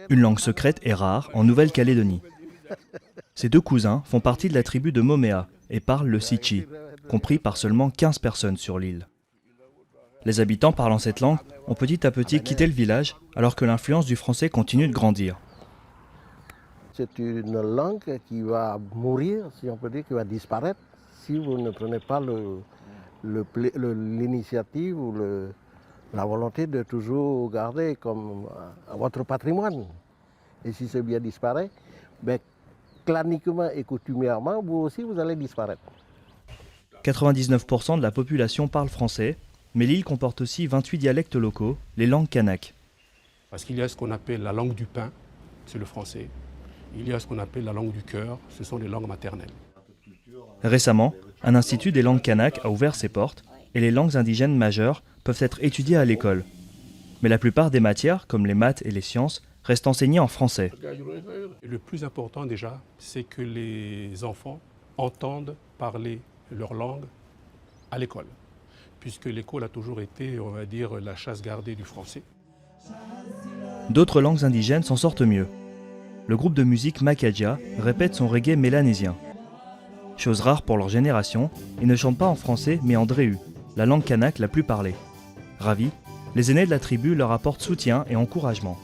Une langue secrète est rare en Nouvelle-Calédonie. Ces deux cousins font partie de la tribu de Moméa et parlent le Sichi, compris par seulement 15 personnes sur l'île. Les habitants parlant cette langue ont petit à petit quitté le village alors que l'influence du français continue de grandir. C'est une langue qui va mourir, si on peut dire, qui va disparaître si vous ne prenez pas l'initiative ou la volonté de toujours garder comme votre patrimoine. Et si ce bien disparaît, ben, claniquement et coutumièrement, vous aussi, vous allez disparaître. 99% de la population parle français, mais l'île comporte aussi 28 dialectes locaux, les langues kanak. Parce qu'il y a ce qu'on appelle la langue du pain, c'est le français. Il y a ce qu'on appelle la langue du cœur, ce sont les langues maternelles. Récemment, un institut des langues kanak a ouvert ses portes et les langues indigènes majeures peuvent être étudiées à l'école. Mais la plupart des matières, comme les maths et les sciences, restent enseignées en français. Et le plus important déjà, c'est que les enfants entendent parler leur langue à l'école, puisque l'école a toujours été, on va dire, la chasse gardée du français. D'autres langues indigènes s'en sortent mieux. Le groupe de musique Makadia répète son reggae mélanésien. Chose rare pour leur génération, ils ne chantent pas en français mais en dréhu, la langue kanak la plus parlée. Ravis, les aînés de la tribu leur apportent soutien et encouragement.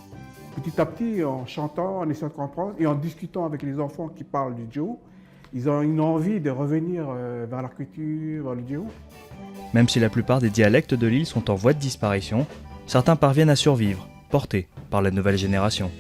Petit à petit, en chantant, en essayant de comprendre et en discutant avec les enfants qui parlent du djou, ils ont une envie de revenir vers leur culture, vers le djou. Même si la plupart des dialectes de l'île sont en voie de disparition, certains parviennent à survivre, portés par la nouvelle génération.